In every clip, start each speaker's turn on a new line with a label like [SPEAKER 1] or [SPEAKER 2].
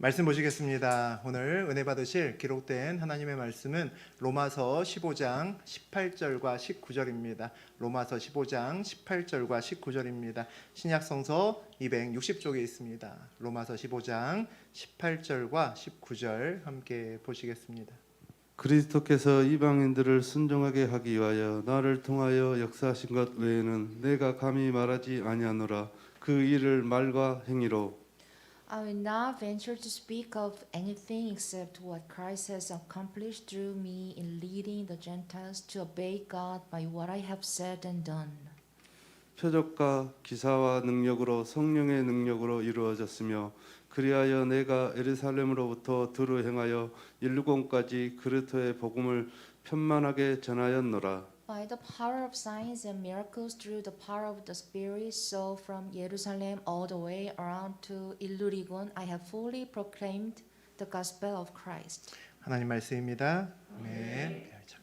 [SPEAKER 1] 말씀 보시겠습니다. 오늘 은혜 받으실 기록된 하나님의 말씀은 로마서 15장 18절과 19절입니다. 로마서 15장 18절과 19절입니다. 신약성서 260쪽에 있습니다. 로마서 15장 18절과 19절 함께 보시겠습니다.
[SPEAKER 2] 그리스도께서 이방인들을 순종하게 하기 위하여 나를 통하여 역사하신 것 외에는 내가 감히 말하지 아니하노라. 그 일을 말과 행위로
[SPEAKER 3] I will not venture to speak of anything except what Christ has accomplished through me in leading the Gentiles to obey God by what I have said and done.
[SPEAKER 2] 표적과 기사와 능력으로 성령의 능력으로 이루어졌으며 그리하여 내가 예루살렘으로부터 두루 행하여 일루공까지 그리스도의 복음을 편만하게 전하였노라.
[SPEAKER 3] By the power of signs and miracles through the power of the Spirit, so from Jerusalem all the way around to Illyricum, I have fully proclaimed the gospel of Christ.
[SPEAKER 1] 하나님 말씀입니다.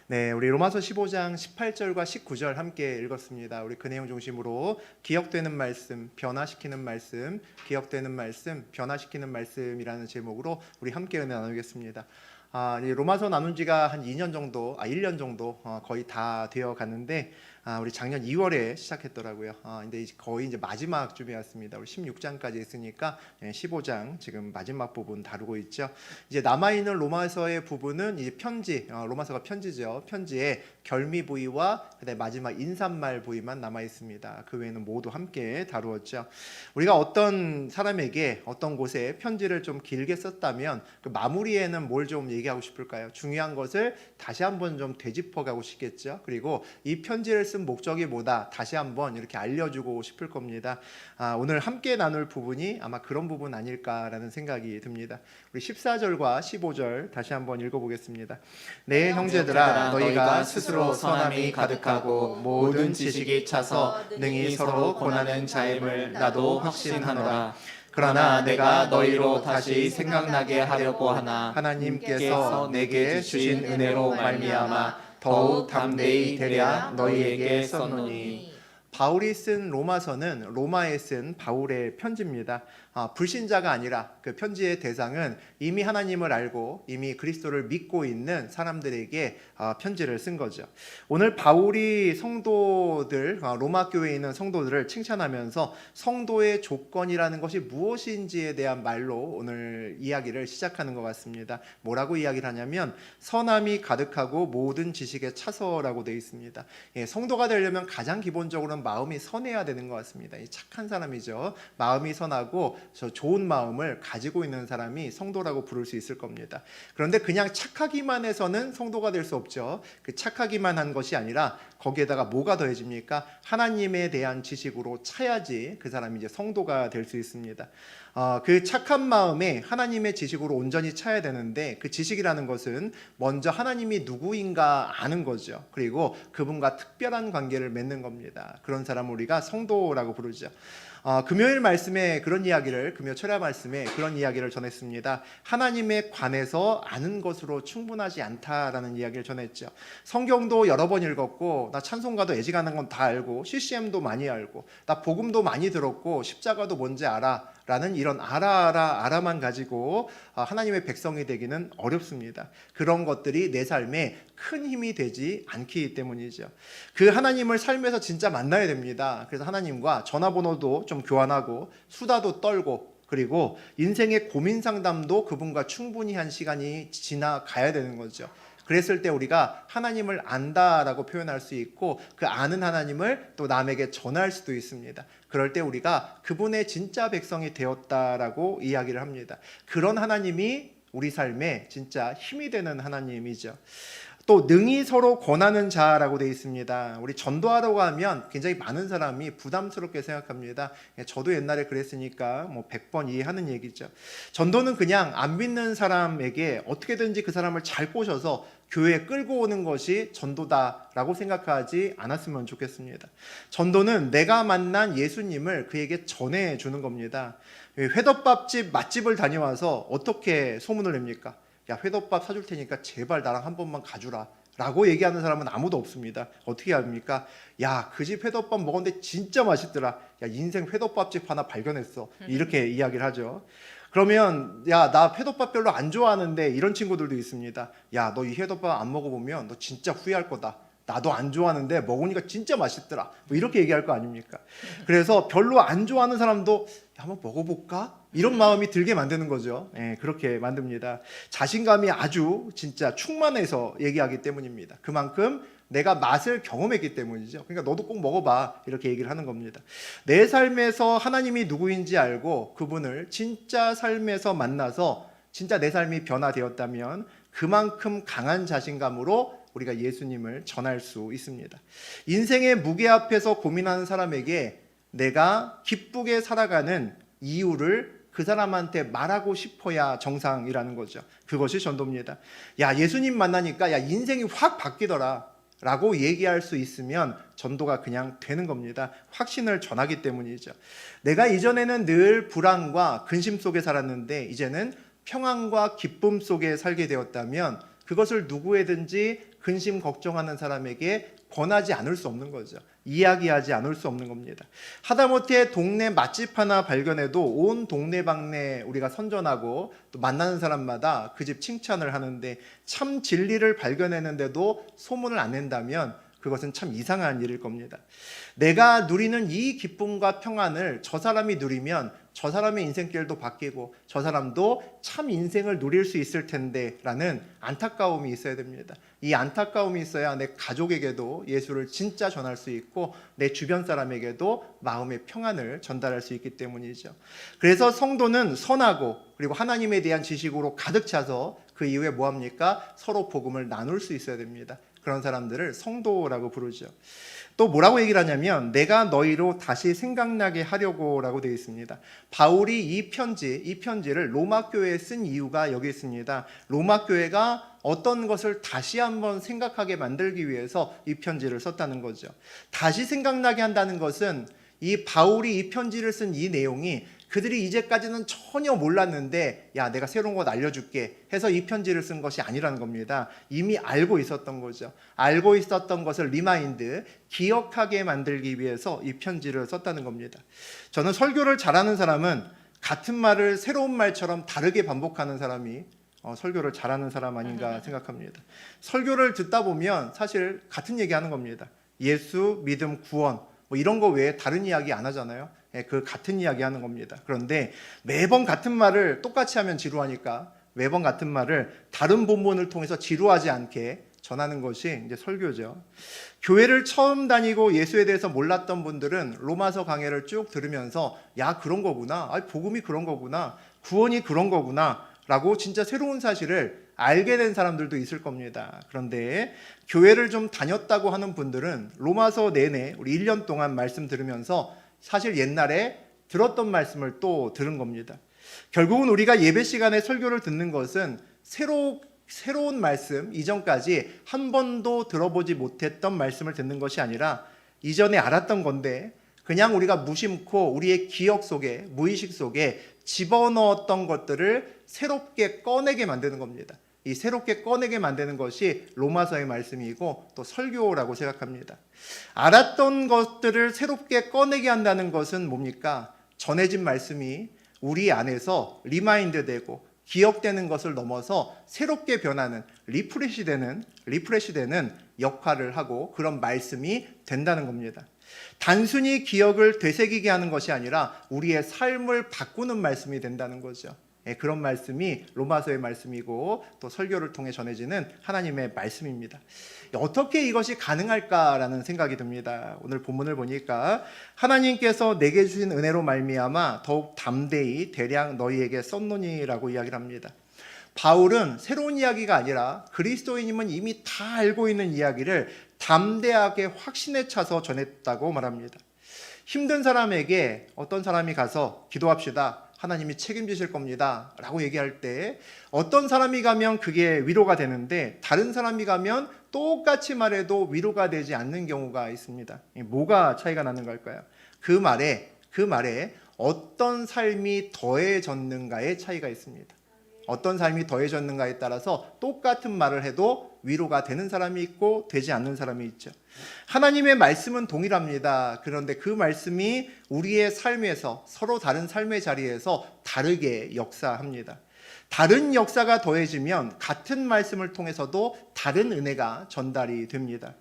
[SPEAKER 1] 네, 우리 로마서 15장 18절과 19절 함께 읽었습니다. 우리 그 내용 중심으로 기억되는 말씀, 변화시키는 말씀, 기억되는 말씀, 변화시키는 말씀이라는 제목으로 우리 함께 은혜 나누겠습니다. 이 로마서 나눈 지가 한 2년 정도, 1년 정도 거의 다 되어 갔는데 우리 작년 2월에 시작했더라고요. 근데 거의 이제 마지막 쯤에 왔습니다. 우리 16장까지 있으니까 15장 지금 마지막 부분 다루고 있죠. 이제 남아 있는 로마서의 부분은 이 편지, 로마서가 편지죠. 편지의 결미 부위와 그다음에 마지막 인사말 부위만 남아 있습니다. 그 외에는 모두 함께 다루었죠. 우리가 어떤 사람에게 어떤 곳에 편지를 좀 길게 썼다면 그 마무리에는 뭘 좀 얘기하고 싶을까요? 중요한 것을 다시 한번 좀 되짚어 가고 싶겠죠. 그리고 이 편지를 쓴 목적이 뭐다 다시 한번 이렇게 알려주고 싶을 겁니다. 오늘 함께 나눌 부분이 아마 그런 부분 아닐까라는 생각이 듭니다. 우리 14절과 15절 다시 한번 읽어보겠습니다. 네, 형제들아 너희가 스스로 선함이 가득하고 모든 지식이 차서 능히 서로 권하는 자임을 나도 확신하노라. 그러나 내가 너희로 다시 생각나게 하려고 하나 하나님께서 내게 주신 은혜로 말미암아 더욱 담대히 되랴 너희에게 썼노니. 바울이 쓴 로마서는 로마에 쓴 바울의 편지입니다. 불신자가 아니라 그 편지의 대상은 이미 하나님을 알고 이미 그리스도를 믿고 있는 사람들에게 편지를 쓴 거죠. 오늘 바울이 성도들, 로마 교회에 있는 성도들을 칭찬하면서 성도의 조건이라는 것이 무엇인지에 대한 말로 오늘 이야기를 시작하는 것 같습니다. 뭐라고 이야기를 하냐면 선함이 가득하고 모든 지식에 차서라고 되어 있습니다. 성도가 되려면 가장 기본적으로는 마음이 선해야 되는 것 같습니다. 착한 사람이죠. 마음이 선하고 저 좋은 마음을 가지고 있는 사람이 성도라고 부를 수 있을 겁니다. 그런데 그냥 착하기만 해서는 성도가 될 수 없죠. 그 착하기만 한 것이 아니라 거기에다가 뭐가 더해집니까? 하나님에 대한 지식으로 차야지 그 사람이 이제 성도가 될 수 있습니다. 그 착한 마음에 하나님의 지식으로 온전히 차야 되는데 그 지식이라는 것은 먼저 하나님이 누구인가 아는 거죠. 그리고 그분과 특별한 관계를 맺는 겁니다. 그런 사람을 우리가 성도라고 부르죠. 금요일 말씀에 그런 이야기를, 금요 철야 말씀에 그런 이야기를 전했습니다. 하나님에 관해서 아는 것으로 충분하지 않다라는 이야기를 전했죠. 성경도 여러 번 읽었고 나 찬송가도 애지간한 건 다 알고 CCM도 많이 알고 나 복음도 많이 들었고 십자가도 뭔지 알아 라는 이런 알아만 가지고 하나님의 백성이 되기는 어렵습니다. 그런 것들이 내 삶에 큰 힘이 되지 않기 때문이죠. 그 하나님을 삶에서 진짜 만나야 됩니다. 그래서 하나님과 전화번호도 좀 교환하고 수다도 떨고 그리고 인생의 고민 상담도 그분과 충분히 한 시간이 지나가야 되는 거죠. 그랬을 때 우리가 하나님을 안다라고 표현할 수 있고 그 아는 하나님을 또 남에게 전할 수도 있습니다. 그럴 때 우리가 그분의 진짜 백성이 되었다라고 이야기를 합니다. 그런 하나님이 우리 삶에 진짜 힘이 되는 하나님이죠. 또 능히 서로 권하는 자라고 되어 있습니다. 우리 전도하러 가면 굉장히 많은 사람이 부담스럽게 생각합니다. 저도 옛날에 그랬으니까 100번 이해하는 얘기죠. 전도는 그냥 안 믿는 사람에게 어떻게든지 그 사람을 잘 꼬셔서 교회에 끌고 오는 것이 전도다라고 생각하지 않았으면 좋겠습니다. 전도는 내가 만난 예수님을 그에게 전해주는 겁니다. 회덮밥집 맛집을 다녀와서 어떻게 소문을 냅니까? 야, 회덮밥 사줄 테니까 제발 나랑 한 번만 가주라 라고 얘기하는 사람은 아무도 없습니다. 어떻게 합니까? 야, 그 집 회덮밥 먹었는데 진짜 맛있더라. 야, 인생 회덮밥집 하나 발견했어. 이렇게 이야기를 하죠. 그러면 야, 나 회덮밥 별로 안 좋아하는데 이런 친구들도 있습니다. 야, 너 이 회덮밥 안 먹어보면 너 진짜 후회할 거다. 나도 안 좋아하는데 먹으니까 진짜 맛있더라. 뭐 이렇게 얘기할 거 아닙니까? 그래서 별로 안 좋아하는 사람도 야, 한번 먹어볼까? 이런 마음이 들게 만드는 거죠. 예, 그렇게 만듭니다. 자신감이 아주 진짜 충만해서 얘기하기 때문입니다. 그만큼 내가 맛을 경험했기 때문이죠. 그러니까 너도 꼭 먹어봐. 이렇게 얘기를 하는 겁니다. 내 삶에서 하나님이 누구인지 알고 그분을 진짜 삶에서 만나서 진짜 내 삶이 변화되었다면 그만큼 강한 자신감으로 우리가 예수님을 전할 수 있습니다. 인생의 무게 앞에서 고민하는 사람에게 내가 기쁘게 살아가는 이유를 그 사람한테 말하고 싶어야 정상이라는 거죠. 그것이 전도입니다. 야, 예수님 만나니까 야, 인생이 확 바뀌더라 라고 얘기할 수 있으면 전도가 그냥 되는 겁니다. 확신을 전하기 때문이죠. 내가 이전에는 늘 불안과 근심 속에 살았는데 이제는 평안과 기쁨 속에 살게 되었다면 그것을 누구에든지 근심 걱정하는 사람에게 권하지 않을 수 없는 거죠. 이야기하지 않을 수 없는 겁니다. 하다못해 동네 맛집 하나 발견해도 온 동네방네 우리가 선전하고 또 만나는 사람마다 그 집 칭찬을 하는데 참 진리를 발견했는데도 소문을 안 낸다면 그것은 참 이상한 일일 겁니다. 내가 누리는 이 기쁨과 평안을 저 사람이 누리면 저 사람의 인생길도 바뀌고 저 사람도 참 인생을 누릴 수 있을 텐데 라는 안타까움이 있어야 됩니다. 이 안타까움이 있어야 내 가족에게도 예수를 진짜 전할 수 있고 내 주변 사람에게도 마음의 평안을 전달할 수 있기 때문이죠. 그래서 성도는 선하고 그리고 하나님에 대한 지식으로 가득 차서 그 이후에 뭐합니까? 서로 복음을 나눌 수 있어야 됩니다. 그런 사람들을 성도라고 부르죠. 또 뭐라고 얘기를 하냐면 내가 너희로 다시 생각나게 하려고 라고 되어 있습니다. 바울이 이 편지를 로마 교회에 쓴 이유가 여기 있습니다. 로마 교회가 어떤 것을 다시 한번 생각하게 만들기 위해서 이 편지를 썼다는 거죠. 다시 생각나게 한다는 것은 이 바울이 이 편지를 쓴 이 내용이 그들이 이제까지는 전혀 몰랐는데 야, 내가 새로운 것 알려줄게 해서 이 편지를 쓴 것이 아니라는 겁니다. 이미 알고 있었던 거죠. 알고 있었던 것을 리마인드, 기억하게 만들기 위해서 이 편지를 썼다는 겁니다. 저는 설교를 잘하는 사람은 같은 말을 새로운 말처럼 다르게 반복하는 사람이 설교를 잘하는 사람 아닌가 생각합니다. 설교를 듣다 보면 사실 같은 얘기하는 겁니다. 예수, 믿음, 구원 뭐 이런 거 외에 다른 이야기 안 하잖아요. 그 같은 이야기 하는 겁니다. 그런데 매번 같은 말을 똑같이 하면 지루하니까 매번 같은 말을 다른 본문을 통해서 지루하지 않게 전하는 것이 이제 설교죠. 교회를 처음 다니고 예수에 대해서 몰랐던 분들은 로마서 강해를 쭉 들으면서 야, 그런 거구나. 복음이 그런 거구나. 구원이 그런 거구나. 라고 진짜 새로운 사실을 알게 된 사람들도 있을 겁니다. 그런데 교회를 좀 다녔다고 하는 분들은 로마서 내내 우리 1년 동안 말씀 들으면서 사실 옛날에 들었던 말씀을 또 들은 겁니다. 결국은 우리가 예배 시간에 설교를 듣는 것은 새로운 말씀, 이전까지 한 번도 들어보지 못했던 말씀을 듣는 것이 아니라 이전에 알았던 건데 그냥 우리가 무심코 우리의 기억 속에, 무의식 속에 집어넣었던 것들을 새롭게 꺼내게 만드는 겁니다. 이 새롭게 꺼내게 만드는 것이 로마서의 말씀이고 또 설교라고 생각합니다. 알았던 것들을 새롭게 꺼내게 한다는 것은 뭡니까? 전해진 말씀이 우리 안에서 리마인드 되고 기억되는 것을 넘어서 새롭게 변하는 리프레시 되는 역할을 하고 그런 말씀이 된다는 겁니다. 단순히 기억을 되새기게 하는 것이 아니라 우리의 삶을 바꾸는 말씀이 된다는 거죠. 그런 말씀이 로마서의 말씀이고 또 설교를 통해 전해지는 하나님의 말씀입니다. 어떻게 이것이 가능할까라는 생각이 듭니다. 오늘 본문을 보니까 하나님께서 내게 주신 은혜로 말미암아 더욱 담대히 대량 너희에게 썼노니라고 이야기를 합니다. 바울은 새로운 이야기가 아니라 그리스도인임은 이미 다 알고 있는 이야기를 담대하게 확신에 차서 전했다고 말합니다. 힘든 사람에게 어떤 사람이 가서 기도합시다. 하나님이 책임지실 겁니다. 라고 얘기할 때 어떤 사람이 가면 그게 위로가 되는데 다른 사람이 가면 똑같이 말해도 위로가 되지 않는 경우가 있습니다. 뭐가 차이가 나는 걸까요? 그 말에 어떤 삶이 더해졌는가의 차이가 있습니다. 어떤 삶이 더해졌는가에 따라서 똑같은 말을 해도 위로가 되는 사람이 있고 되지 않는 사람이 있죠. 하나님의 말씀은 동일합니다. 그런데 그 말씀이 우리의 삶에서 서로 다른 삶의 자리에서 다르게 역사합니다. 다른 역사가 더해지면 같은 말씀을 통해서도 다른 은혜가 전달이 됩니다.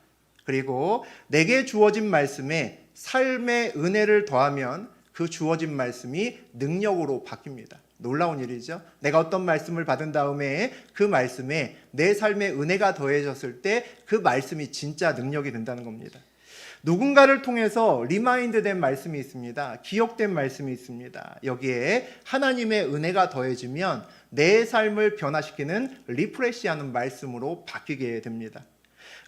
[SPEAKER 1] 그리고 내게 주어진 말씀에 삶의 은혜를 더하면 그 주어진 말씀이 능력으로 바뀝니다. 놀라운 일이죠. 내가 어떤 말씀을 받은 다음에 그 말씀에 내 삶의 은혜가 더해졌을 때 그 말씀이 진짜 능력이 된다는 겁니다. 누군가를 통해서 리마인드된 말씀이 있습니다. 기억된 말씀이 있습니다. 여기에 하나님의 은혜가 더해지면 내 삶을 변화시키는 리프레시하는 말씀으로 바뀌게 됩니다.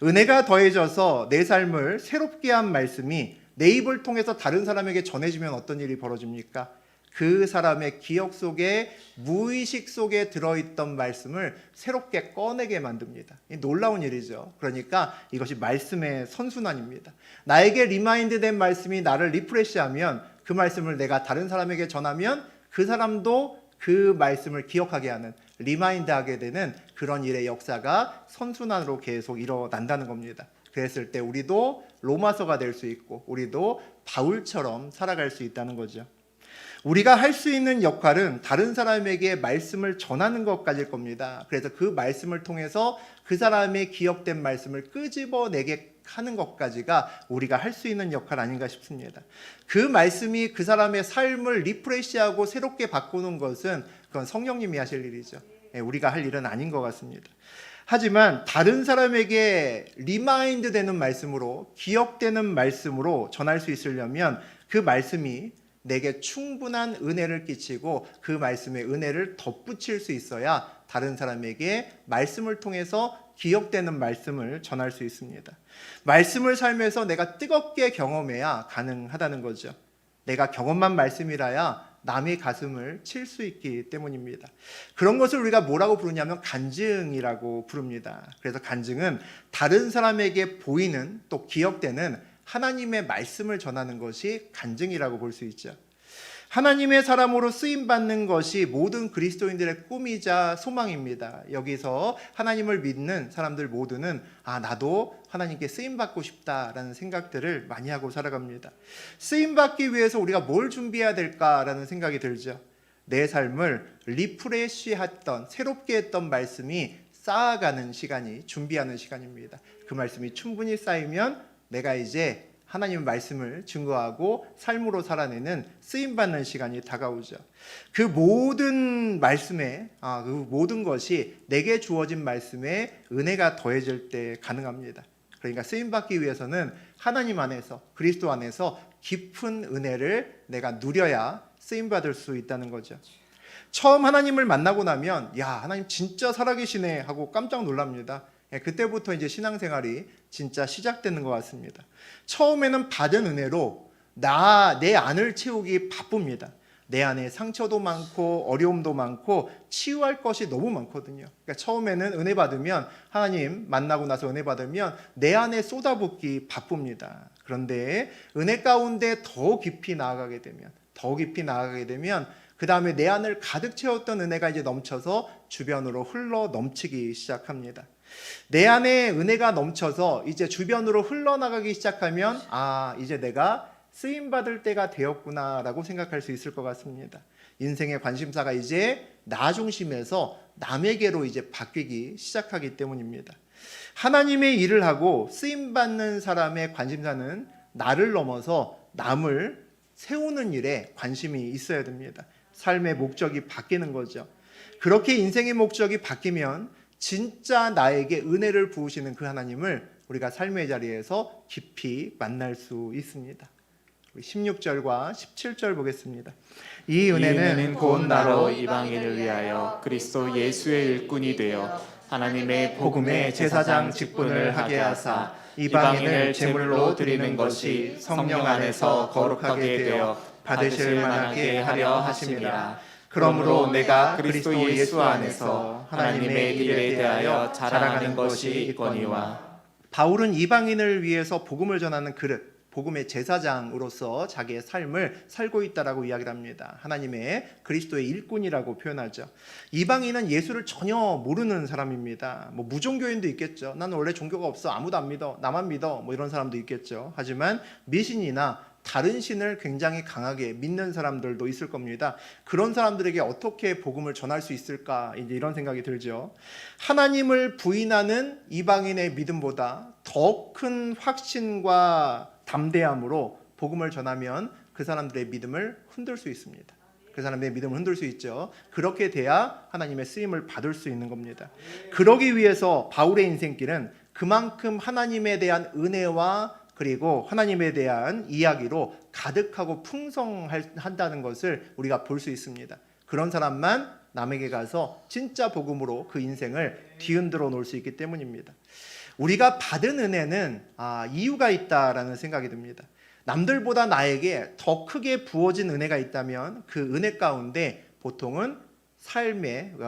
[SPEAKER 1] 은혜가 더해져서 내 삶을 새롭게 한 말씀이 내 입을 통해서 다른 사람에게 전해지면 어떤 일이 벌어집니까? 그 사람의 기억 속에 무의식 속에 들어있던 말씀을 새롭게 꺼내게 만듭니다. 놀라운 일이죠. 그러니까 이것이 말씀의 선순환입니다. 나에게 리마인드된 말씀이 나를 리프레시하면 그 말씀을 내가 다른 사람에게 전하면 그 사람도 그 말씀을 기억하게 하는, 리마인드하게 되는 그런 일의 역사가 선순환으로 계속 일어난다는 겁니다. 그랬을 때 우리도 로마서가 될 수 있고 우리도 바울처럼 살아갈 수 있다는 거죠. 우리가 할 수 있는 역할은 다른 사람에게 말씀을 전하는 것까지일 겁니다. 그래서 그 말씀을 통해서 그 사람의 기억된 말씀을 끄집어내게 하는 것까지가 우리가 할 수 있는 역할 아닌가 싶습니다. 그 말씀이 그 사람의 삶을 리프레시하고 새롭게 바꾸는 것은 그건 성령님이 하실 일이죠. 우리가 할 일은 아닌 것 같습니다. 하지만 다른 사람에게 리마인드 되는 말씀으로, 기억되는 말씀으로 전할 수 있으려면 그 말씀이 내게 충분한 은혜를 끼치고 그 말씀의 은혜를 덧붙일 수 있어야 다른 사람에게 말씀을 통해서 기억되는 말씀을 전할 수 있습니다. 말씀을 살면서 내가 뜨겁게 경험해야 가능하다는 거죠. 내가 경험한 말씀이라야 남의 가슴을 칠 수 있기 때문입니다. 그런 것을 우리가 뭐라고 부르냐면 간증이라고 부릅니다. 그래서 간증은 다른 사람에게 보이는 또 기억되는 하나님의 말씀을 전하는 것이 간증이라고 볼 수 있죠. 하나님의 사람으로 쓰임받는 것이 모든 그리스도인들의 꿈이자 소망입니다. 여기서 하나님을 믿는 사람들 모두는 나도 하나님께 쓰임받고 싶다라는 생각들을 많이 하고 살아갑니다. 쓰임받기 위해서 우리가 뭘 준비해야 될까라는 생각이 들죠. 내 삶을 리프레시했던, 새롭게 했던 말씀이 쌓아가는 시간이, 준비하는 시간입니다. 그 말씀이 충분히 쌓이면 내가 이제 하나님의 말씀을 증거하고 삶으로 살아내는 쓰임받는 시간이 다가오죠. 그 모든 말씀에, 그 모든 것이 내게 주어진 말씀에 은혜가 더해질 때 가능합니다. 그러니까 쓰임받기 위해서는 하나님 안에서, 그리스도 안에서 깊은 은혜를 내가 누려야 쓰임받을 수 있다는 거죠. 처음 하나님을 만나고 나면 하나님 진짜 살아계시네 하고 깜짝 놀랍니다. 그때부터 이제 신앙생활이 진짜 시작되는 것 같습니다. 처음에는 받은 은혜로 내 안을 채우기 바쁩니다. 내 안에 상처도 많고 어려움도 많고 치유할 것이 너무 많거든요. 그러니까 처음에는 은혜 받으면, 하나님 만나고 나서 은혜 받으면 내 안에 쏟아붓기 바쁩니다. 그런데 은혜 가운데 더 깊이 나아가게 되면 그 다음에 내 안을 가득 채웠던 은혜가 이제 넘쳐서 주변으로 흘러 넘치기 시작합니다. 내 안에 은혜가 넘쳐서 이제 주변으로 흘러나가기 시작하면 이제 내가 쓰임받을 때가 되었구나라고 생각할 수 있을 것 같습니다. 인생의 관심사가 이제 나 중심에서 남에게로 이제 바뀌기 시작하기 때문입니다. 하나님의 일을 하고 쓰임받는 사람의 관심사는 나를 넘어서 남을 세우는 일에 관심이 있어야 됩니다. 삶의 목적이 바뀌는 거죠. 그렇게 인생의 목적이 바뀌면 진짜 나에게 은혜를 부으시는 그 하나님을 우리가 삶의 자리에서 깊이 만날 수 있습니다. 16절과 17절 보겠습니다. 이 은혜는
[SPEAKER 4] 곧 나로 이방인을 위하여 그리스도 예수의 일꾼이 되어 하나님의 복음의 제사장 직분을 하게 하사 이방인을 제물로 드리는 것이 성령 안에서 거룩하게 되어 받으실 만하게 하려 하심이라. 그러므로 내가 그리스도 예수 안에서 하나님의 일에 대하여 자랑하는 것이 있거니와.
[SPEAKER 1] 바울은 이방인을 위해서 복음을 전하는 그릇, 복음의 제사장으로서 자기의 삶을 살고 있다라고 이야기를 합니다. 하나님의 그리스도의 일꾼이라고 표현하죠. 이방인은 예수를 전혀 모르는 사람입니다. 뭐 무종교인도 있겠죠. 나는 원래 종교가 없어, 아무도 안 믿어, 나만 믿어, 뭐 이런 사람도 있겠죠. 하지만 미신이나 다른 신을 굉장히 강하게 믿는 사람들도 있을 겁니다. 그런 사람들에게 어떻게 복음을 전할 수 있을까, 이제 이런 생각이 들죠. 하나님을 부인하는 이방인의 믿음보다 더 큰 확신과 담대함으로 복음을 전하면 그 사람들의 믿음을 흔들 수 있습니다. 그 사람의 믿음을 흔들 수 있죠. 그렇게 돼야 하나님의 쓰임을 받을 수 있는 겁니다. 그러기 위해서 바울의 인생길은 그만큼 하나님에 대한 은혜와 그리고 하나님에 대한 이야기로 가득하고 풍성한다는 것을 우리가 볼 수 있습니다. 그런 사람만 남에게 가서 진짜 복음으로 그 인생을 뒤흔들어 놓을 수 있기 때문입니다. 우리가 받은 은혜는 이유가 있다라는 생각이 듭니다. 남들보다 나에게 더 크게 부어진 은혜가 있다면 그 은혜 가운데 보통은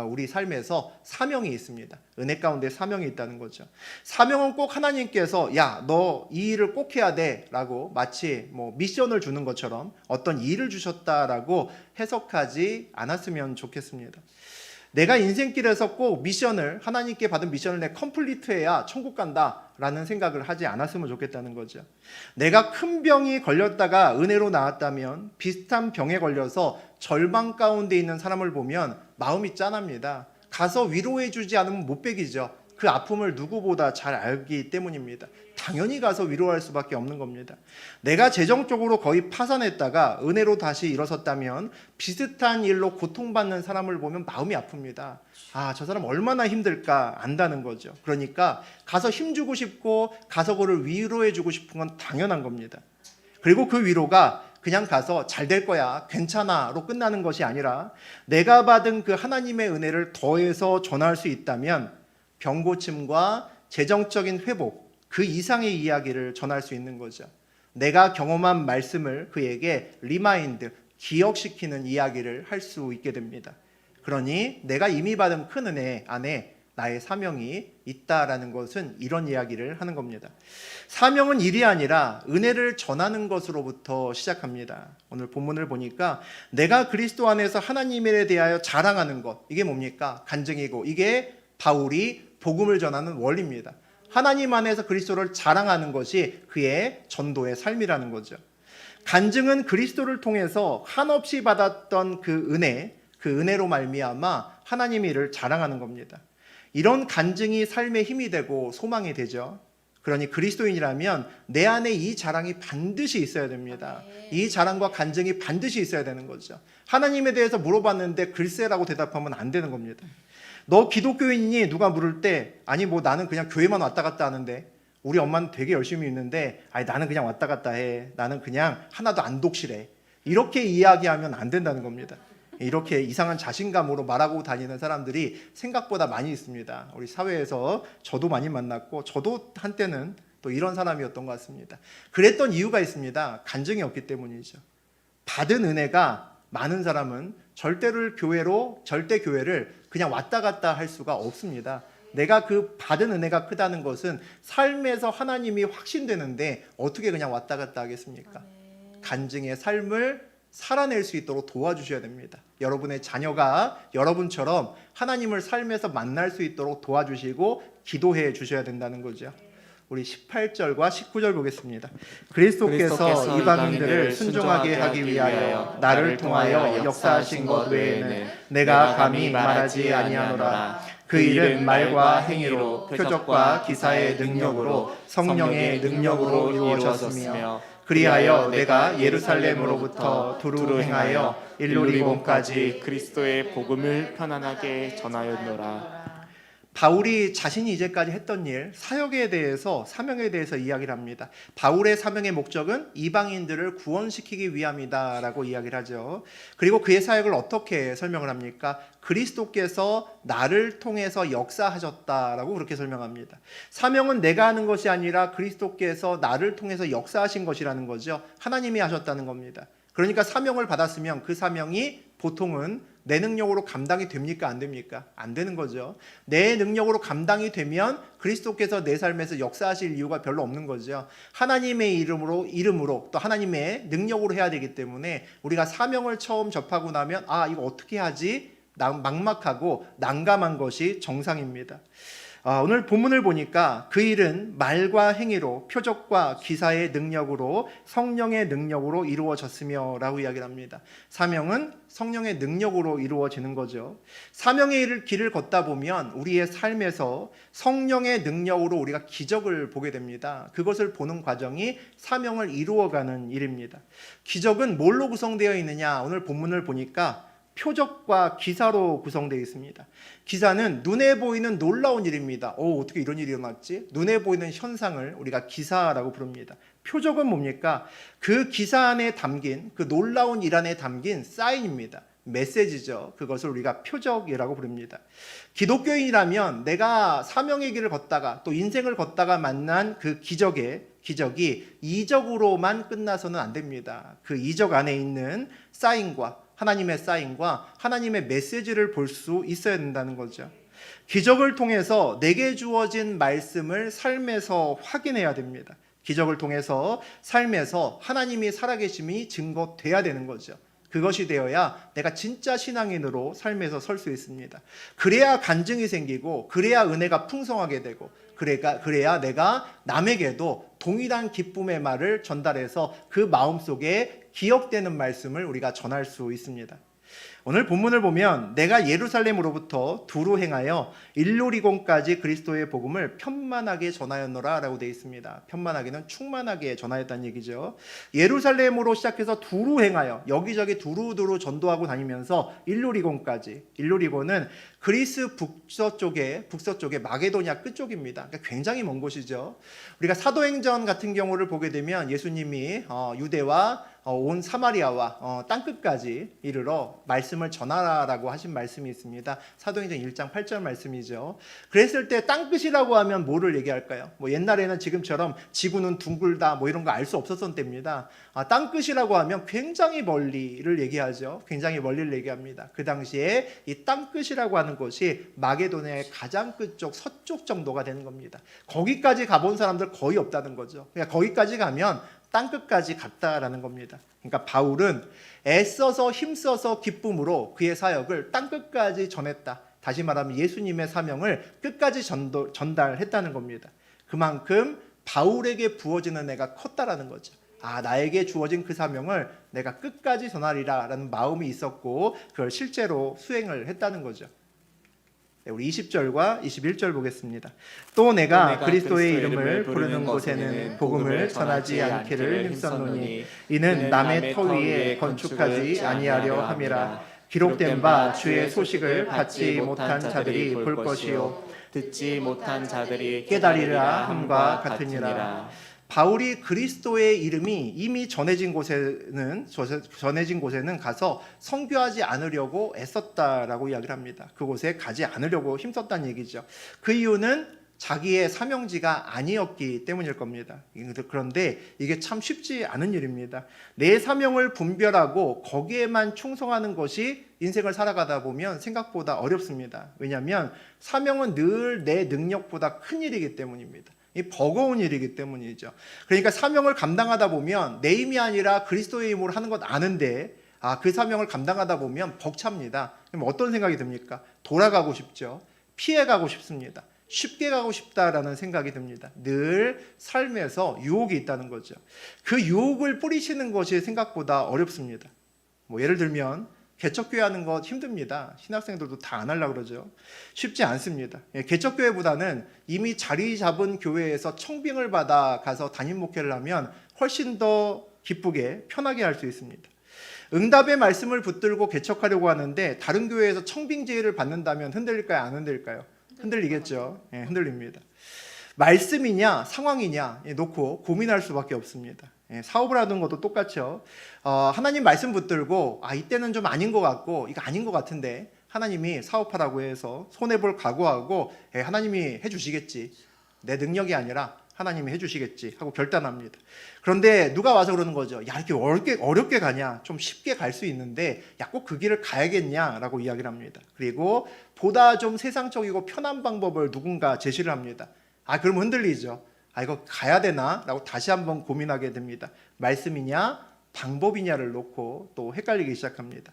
[SPEAKER 1] 우리 삶에서 사명이 있습니다. 은혜 가운데 사명이 있다는 거죠. 사명은 꼭 하나님께서 야, 너 이 일을 꼭 해야 돼 라고 마치 미션을 주는 것처럼 어떤 일을 주셨다라고 해석하지 않았으면 좋겠습니다. 내가 인생길에서 꼭 미션을, 하나님께 받은 미션을 내 컴플리트해야 천국 간다라는 생각을 하지 않았으면 좋겠다는 거죠. 내가 큰 병이 걸렸다가 은혜로 나았다면 비슷한 병에 걸려서 절망 가운데 있는 사람을 보면 마음이 짠합니다. 가서 위로해 주지 않으면 못 베기죠. 그 아픔을 누구보다 잘 알기 때문입니다. 당연히 가서 위로할 수밖에 없는 겁니다. 내가 재정적으로 거의 파산했다가 은혜로 다시 일어섰다면 비슷한 일로 고통받는 사람을 보면 마음이 아픕니다. 저 사람 얼마나 힘들까 안다는 거죠. 그러니까 가서 힘주고 싶고 가서 그를 위로해 주고 싶은 건 당연한 겁니다. 그리고 그 위로가 그냥 가서 잘 될 거야, 괜찮아로 끝나는 것이 아니라 내가 받은 그 하나님의 은혜를 더해서 전할 수 있다면 병고침과 재정적인 회복, 그 이상의 이야기를 전할 수 있는 거죠. 내가 경험한 말씀을 그에게 리마인드, 기억시키는 이야기를 할 수 있게 됩니다. 그러니 내가 이미 받은 큰 은혜 안에 나의 사명이 있다라는 것은 이런 이야기를 하는 겁니다. 사명은 일이 아니라 은혜를 전하는 것으로부터 시작합니다. 오늘 본문을 보니까 내가 그리스도 안에서 하나님에 대하여 자랑하는 것, 이게 뭡니까? 간증이고, 이게 바울이 복음을 전하는 원리입니다. 하나님 안에서 그리스도를 자랑하는 것이 그의 전도의 삶이라는 거죠. 간증은 그리스도를 통해서 한없이 받았던 그 은혜로 말미암아 하나님의 일을 자랑하는 겁니다. 이런 간증이 삶의 힘이 되고 소망이 되죠. 그러니 그리스도인이라면 내 안에 이 자랑이 반드시 있어야 됩니다. 이 자랑과 간증이 반드시 있어야 되는 거죠. 하나님에 대해서 물어봤는데 글쎄라고 대답하면 안 되는 겁니다. 너 기독교인이니? 누가 물을 때 아니 나는 그냥 교회만 왔다 갔다 하는데, 우리 엄마는 되게 열심히 있는데 나는 그냥 왔다 갔다 해, 나는 그냥 하나도 안 독실해, 이렇게 이야기하면 안 된다는 겁니다. 이렇게 이상한 자신감으로 말하고 다니는 사람들이 생각보다 많이 있습니다. 우리 사회에서 저도 많이 만났고, 저도 한때는 또 이런 사람이었던 것 같습니다. 그랬던 이유가 있습니다. 간증이 없기 때문이죠. 받은 은혜가 많은 사람은 절대 교회를 그냥 왔다 갔다 할 수가 없습니다. 내가 그 받은 은혜가 크다는 것은 삶에서 하나님이 확신되는데 어떻게 그냥 왔다 갔다 하겠습니까? 간증의 삶을 살아낼 수 있도록 도와주셔야 됩니다. 여러분의 자녀가 여러분처럼 하나님을 삶에서 만날 수 있도록 도와주시고 기도해 주셔야 된다는 거죠. 우리 18절과 19절 보겠습니다. 그리스도께서 이방인들을 순종하게 하기 위하여 나를 통하여 역사하신 것 외에는 내가 감히 말하지 아니하노라. 그 일은 말과 행위로, 표적과 기사의 능력으로, 성령의 능력으로 이루어졌으며, 그리하여 내가 예루살렘으로부터 두루 행하여 일루리곤까지
[SPEAKER 4] 그리스도의 복음을 편안하게 전하였노라.
[SPEAKER 1] 바울이 자신이 이제까지 했던 일, 사역에 대해서, 사명에 대해서 이야기를 합니다. 바울의 사명의 목적은 이방인들을 구원시키기 위함이다라고 이야기를 하죠. 그리고 그의 사역을 어떻게 설명을 합니까? 그리스도께서 나를 통해서 역사하셨다라고 그렇게 설명합니다. 사명은 내가 하는 것이 아니라 그리스도께서 나를 통해서 역사하신 것이라는 거죠. 하나님이 하셨다는 겁니다. 그러니까 사명을 받았으면 그 사명이 보통은 내 능력으로 감당이 됩니까? 안 됩니까? 안 되는 거죠. 내 능력으로 감당이 되면 그리스도께서 내 삶에서 역사하실 이유가 별로 없는 거죠. 하나님의 이름으로 또 하나님의 능력으로 해야 되기 때문에 우리가 사명을 처음 접하고 나면 이거 어떻게 하지? 막막하고 난감한 것이 정상입니다. 오늘 본문을 보니까 그 일은 말과 행위로 표적과 기사의 능력으로 성령의 능력으로 이루어졌으며 라고 이야기를 합니다. 사명은 성령의 능력으로 이루어지는 거죠. 사명의 길을 걷다 보면 우리의 삶에서 성령의 능력으로 우리가 기적을 보게 됩니다. 그것을 보는 과정이 사명을 이루어가는 일입니다. 기적은 뭘로 구성되어 있느냐? 오늘 본문을 보니까 표적과 기사로 구성되어 있습니다. 기사는 눈에 보이는 놀라운 일입니다. 어떻게 이런 일이 일어났지? 눈에 보이는 현상을 우리가 기사라고 부릅니다. 표적은 뭡니까? 그 기사 안에 담긴, 그 놀라운 일 안에 담긴 사인입니다. 메시지죠. 그것을 우리가 표적이라고 부릅니다. 기독교인이라면 내가 사명의 길을 걷다가 또 인생을 걷다가 만난 그 기적이 이적으로만 끝나서는 안 됩니다. 그 이적 안에 있는 사인과 하나님의 사인과 하나님의 메시지를 볼 수 있어야 된다는 거죠. 기적을 통해서 내게 주어진 말씀을 삶에서 확인해야 됩니다. 기적을 통해서 삶에서 하나님이 살아계심이 증거돼야 되는 거죠. 그것이 되어야 내가 진짜 신앙인으로 삶에서 설 수 있습니다. 그래야 간증이 생기고 그래야 은혜가 풍성하게 되고 그래야 내가 남에게도 동일한 기쁨의 말을 전달해서 그 마음속에 기억되는 말씀을 우리가 전할 수 있습니다. 오늘 본문을 보면 내가 예루살렘으로부터 두루 행하여 일루리곤까지 그리스도의 복음을 편만하게 전하였노라 라고 되어 있습니다. 편만하게는 충만하게 전하였다는 얘기죠. 예루살렘으로 시작해서 두루 행하여 여기저기 두루두루 전도하고 다니면서 일루리곤까지. 일루리곤은 그리스 북서쪽에 마게도냐 끝쪽입니다. 그러니까 굉장히 먼 곳이죠. 우리가 사도행전 같은 경우를 보게 되면 예수님이 유대와 온 사마리아와 땅끝까지 이르러 말씀을 전하라라고 하신 말씀이 있습니다. 사도행전 1장 8절 말씀이죠. 그랬을 때 땅끝이라고 하면 뭐를 얘기할까요? 옛날에는 지금처럼 지구는 둥글다 이런 거 알 수 없었던 때입니다. 땅끝이라고 하면 굉장히 멀리를 얘기하죠. 굉장히 멀리를 얘기합니다. 그 당시에 이 땅끝이라고 하는 곳이 마게도냐의 가장 끝쪽 서쪽 정도가 되는 겁니다. 거기까지 가본 사람들 거의 없다는 거죠. 그러니까 거기까지 가면 땅끝까지 갔다라는 겁니다. 그러니까 바울은 애써서 힘써서 기쁨으로 그의 사역을 땅끝까지 전했다. 다시 말하면 예수님의 사명을 끝까지 전달했다는 겁니다. 그만큼 바울에게 부어지는 애가 컸다라는 거죠. 나에게 주어진 그 사명을 내가 끝까지 전하리라 라는 마음이 있었고 그걸 실제로 수행을 했다는 거죠. 우리 20절과 21절 보겠습니다. 또 내가 그리스도의 이름을 부르는 곳에는 복음을 전하지 않기를 힘썼노니 이는 남의 터 위에 건축하지 아니하려 함이라. 기록된 바 주의 소식을 받지 못한 자들이 볼 것이요
[SPEAKER 4] 듣지 못한 자들이
[SPEAKER 1] 깨달으리라 함과 같으니라. 바울이 그리스도의 이름이 이미 전해진 곳에는 가서 선교하지 않으려고 애썼다라고 이야기를 합니다. 그곳에 가지 않으려고 힘썼다는 얘기죠. 그 이유는 자기의 사명지가 아니었기 때문일 겁니다. 그런데 이게 참 쉽지 않은 일입니다. 내 사명을 분별하고 거기에만 충성하는 것이 인생을 살아가다 보면 생각보다 어렵습니다. 왜냐하면 사명은 늘 내 능력보다 큰 일이기 때문입니다. 이 버거운 일이기 때문이죠. 그러니까 사명을 감당하다 보면 내 힘이 아니라 그리스도의 힘으로 하는 것 아는데 그 사명을 감당하다 보면 벅찹니다. 그럼 어떤 생각이 듭니까? 돌아가고 싶죠. 피해가고 싶습니다. 쉽게 가고 싶다라는 생각이 듭니다. 늘 삶에서 유혹이 있다는 거죠. 그 유혹을 뿌리치는 것이 생각보다 어렵습니다. 예를 들면 개척교회 하는 것 힘듭니다. 신학생들도 다 안 하려고 그러죠. 쉽지 않습니다. 개척교회보다는 이미 자리 잡은 교회에서 청빙을 받아 가서 담임 목회를 하면 훨씬 더 기쁘게 편하게 할 수 있습니다. 응답의 말씀을 붙들고 개척하려고 하는데 다른 교회에서 청빙 제의를 받는다면 흔들릴까요? 안 흔들릴까요? 흔들리겠죠. 흔들립니다. 말씀이냐 상황이냐 놓고 고민할 수밖에 없습니다. 사업을 하는 것도 똑같죠. 하나님 말씀 붙들고 이때는 좀 아닌 것 같고 이거 아닌 것 같은데 하나님이 사업하라고 해서 손해볼 각오하고 하나님이 해주시겠지. 내 능력이 아니라 하나님이 해주시겠지 하고 결단합니다. 그런데 누가 와서 그러는 거죠. 야, 이렇게 어렵게 가냐? 좀 쉽게 갈 수 있는데 야, 꼭 그 길을 가야겠냐라고 이야기를 합니다. 그리고 보다 좀 세상적이고 편한 방법을 누군가 제시를 합니다. 아, 그럼 흔들리죠. 아, 이거 가야 되나? 라고 다시 한번 고민하게 됩니다. 말씀이냐 방법이냐를 놓고 또 헷갈리기 시작합니다.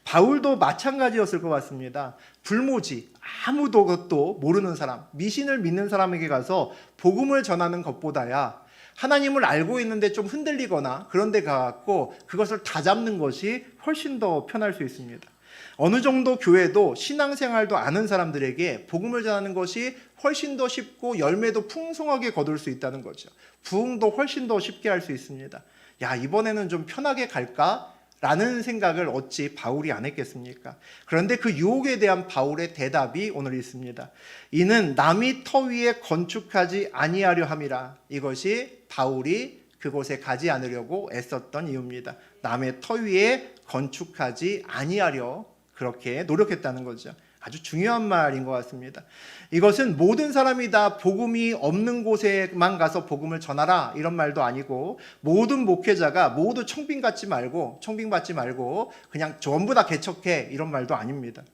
[SPEAKER 1] 바울도 마찬가지였을 것 같습니다. 불모지, 아무도 그것도 모르는 사람, 미신을 믿는 사람에게 가서 복음을 전하는 것보다야 하나님을 알고 있는데 좀 흔들리거나 그런 데 가갖고 그것을 다잡는 것이 훨씬 더 편할 수 있습니다. 어느 정도 교회도 신앙생활도 아는 사람들에게 복음을 전하는 것이 훨씬 더 쉽고 열매도 풍성하게 거둘 수 있다는 거죠. 부흥도 훨씬 더 쉽게 할 수 있습니다. 야, 이번에는 좀 편하게 갈까? 라는 생각을 어찌 바울이 안 했겠습니까? 그런데 그 유혹에 대한 바울의 대답이 오늘 있습니다. 이는 남이 터 위에 건축하지 아니하려 함이라. 이것이 바울이 그곳에 가지 않으려고 애썼던 이유입니다. 남의 터 위에 건축하지 아니하려 그렇게 노력했다는 거죠. 아주 중요한 말인 것 같습니다. 이것은 모든 사람이 다 복음이 없는 곳에만 가서 복음을 전하라 이런 말도 아니고, 모든 목회자가 모두 청빙받지 말고 그냥 전부 다 개척해 이런 말도 아닙니다.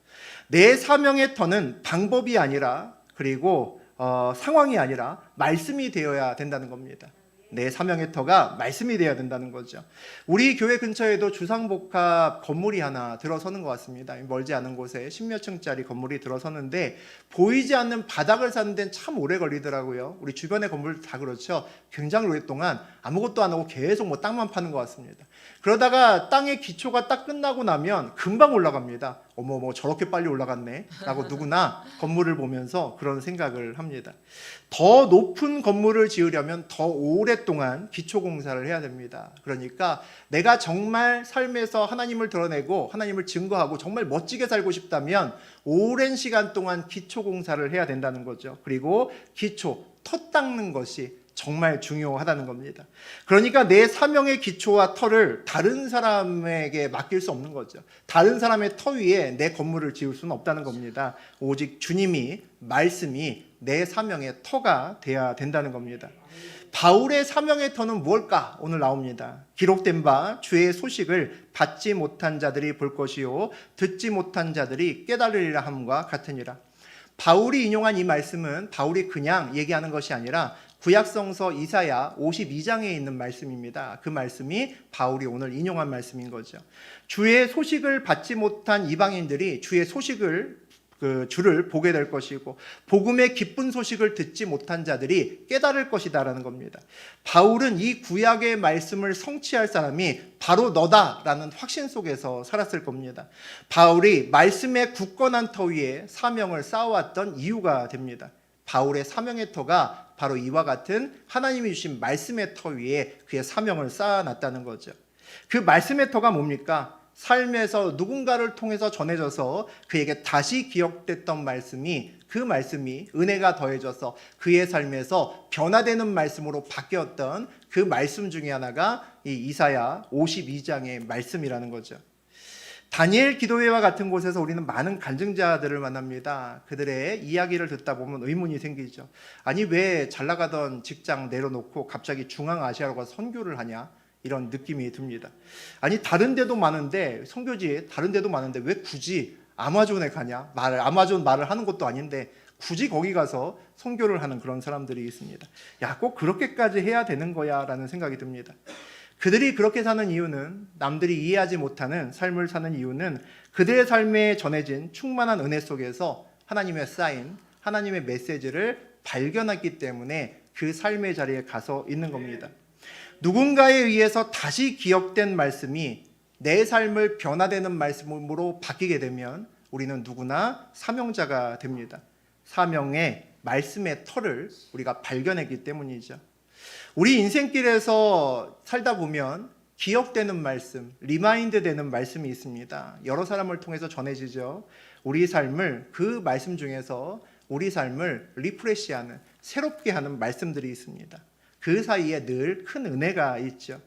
[SPEAKER 1] 내 사명의 터는 방법이 아니라, 그리고 상황이 아니라 말씀이 되어야 된다는 겁니다. 내 사명의 터가 말씀이 되어야 된다는 거죠. 우리 교회 근처에도 주상복합 건물이 하나 들어서는 것 같습니다. 멀지 않은 곳에 10몇 층짜리 건물이 들어서는데 보이지 않는 바닥을 사는 데는 참 오래 걸리더라고요. 우리 주변의 건물 다 그렇죠. 굉장히 오랫동안 아무것도 안 하고 계속 땅만 파는 것 같습니다. 그러다가 땅의 기초가 딱 끝나고 나면 금방 올라갑니다. 어머 저렇게 빨리 올라갔네 라고 누구나 건물을 보면서 그런 생각을 합니다. 더 높은 건물을 지으려면 더 오랫동안 기초공사를 해야 됩니다. 그러니까 내가 정말 삶에서 하나님을 드러내고 하나님을 증거하고 정말 멋지게 살고 싶다면 오랜 시간 동안 기초공사를 해야 된다는 거죠. 그리고 기초, 터 닦는 것이 정말 중요하다는 겁니다. 그러니까 내 사명의 기초와 터를 다른 사람에게 맡길 수 없는 거죠. 다른 사람의 터 위에 내 건물을 지을 수는 없다는 겁니다. 오직 주님이, 말씀이 내 사명의 터가 돼야 된다는 겁니다. 바울의 사명의 터는 무엇일까? 오늘 나옵니다. 기록된 바 주의 소식을 받지 못한 자들이 볼 것이요 듣지 못한 자들이 깨달으리라 함과 같으니라. 바울이 인용한 이 말씀은 바울이 그냥 얘기하는 것이 아니라 구약성서 이사야 52장에 있는 말씀입니다. 그 말씀이 바울이 오늘 인용한 말씀인 거죠. 주의 소식을 받지 못한 이방인들이 주의 주를 보게 될 것이고, 복음의 기쁜 소식을 듣지 못한 자들이 깨달을 것이다라는 겁니다. 바울은 이 구약의 말씀을 성취할 사람이 바로 너다라는 확신 속에서 살았을 겁니다. 바울이 말씀의 굳건한 터 위에 사명을 쌓아왔던 이유가 됩니다. 바울의 사명의 터가 바로 이와 같은 하나님이 주신 말씀의 터 위에 그의 사명을 쌓아놨다는 거죠. 그 말씀의 터가 뭡니까? 삶에서 누군가를 통해서 전해져서 그에게 다시 기억됐던 말씀이, 그 말씀이 은혜가 더해져서 그의 삶에서 변화되는 말씀으로 바뀌었던 그 말씀 중에 하나가 이 이사야 52장의 말씀이라는 거죠. 다니엘 기도회와 같은 곳에서 우리는 많은 간증자들을 만납니다. 그들의 이야기를 듣다 보면 의문이 생기죠. 아니 왜 잘 나가던 직장 내려놓고 갑자기 중앙아시아로 가서 선교를 하냐? 이런 느낌이 듭니다. 아니 다른 데도 많은데, 선교지에 다른 데도 많은데 왜 굳이 아마존에 가냐? 아마존 말을 하는 것도 아닌데 굳이 거기 가서 선교를 하는 그런 사람들이 있습니다. 야, 꼭 그렇게까지 해야 되는 거야? 라는 생각이 듭니다. 그들이 그렇게 사는 이유는, 남들이 이해하지 못하는 삶을 사는 이유는 그들의 삶에 전해진 충만한 은혜 속에서 하나님의 사인, 하나님의 메시지를 발견했기 때문에 그 삶의 자리에 가서 있는 겁니다. 누군가에 의해서 다시 기억된 말씀이 내 삶을 변화되는 말씀으로 바뀌게 되면 우리는 누구나 사명자가 됩니다. 사명의 말씀의 터를 우리가 발견했기 때문이죠. 우리 인생길에서 살다 보면 기억되는 말씀, 리마인드 되는 말씀이 있습니다. 여러 사람을 통해서 전해지죠. 우리 삶을, 그 말씀 중에서 우리 삶을 리프레시하는, 새롭게 하는 말씀들이 있습니다. 그 사이에 늘 큰 은혜가 있죠.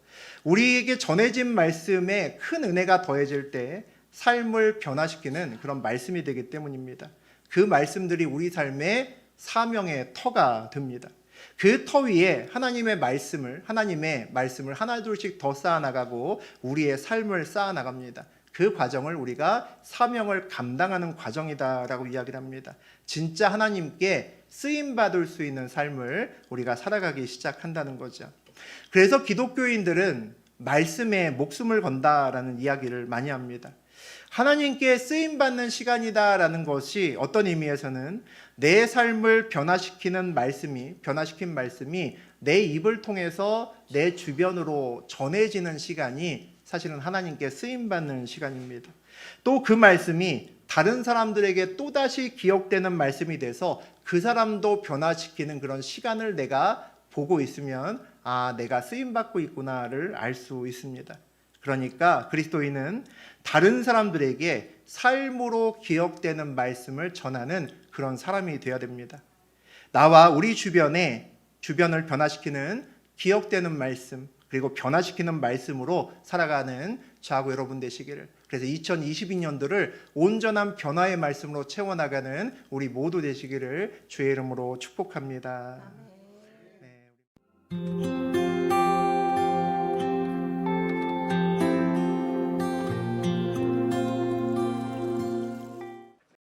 [SPEAKER 1] 우리에게 전해진 말씀에 큰 은혜가 더해질 때 삶을 변화시키는 그런 말씀이 되기 때문입니다. 그 말씀들이 우리 삶의 사명의 터가 됩니다. 그 터 위에 하나님의 말씀을 하나둘씩 더 쌓아나가고 우리의 삶을 쌓아나갑니다. 그 과정을 우리가 사명을 감당하는 과정이다라고 이야기를 합니다. 진짜 하나님께 쓰임받을 수 있는 삶을 우리가 살아가기 시작한다는 거죠. 그래서 기독교인들은 말씀에 목숨을 건다라는 이야기를 많이 합니다. 하나님께 쓰임받는 시간이다라는 것이 어떤 의미에서는 내 삶을 변화시킨 말씀이 내 입을 통해서 내 주변으로 전해지는 시간이 사실은 하나님께 쓰임받는 시간입니다. 또 그 말씀이 다른 사람들에게 또다시 기억되는 말씀이 돼서 그 사람도 변화시키는 그런 시간을 내가 보고 있으면 내가 쓰임받고 있구나를 알 수 있습니다. 그러니까 그리스도인은 다른 사람들에게 삶으로 기억되는 말씀을 전하는 그런 사람이 되어야 됩니다. 나와 우리 주변을 변화시키는 기억되는 말씀, 그리고 변화시키는 말씀으로 살아가는 저하고 여러분 되시기를. 그래서 2022년도를 온전한 변화의 말씀으로 채워나가는 우리 모두 되시기를 주의 이름으로 축복합니다.
[SPEAKER 3] 아멘.
[SPEAKER 1] 네.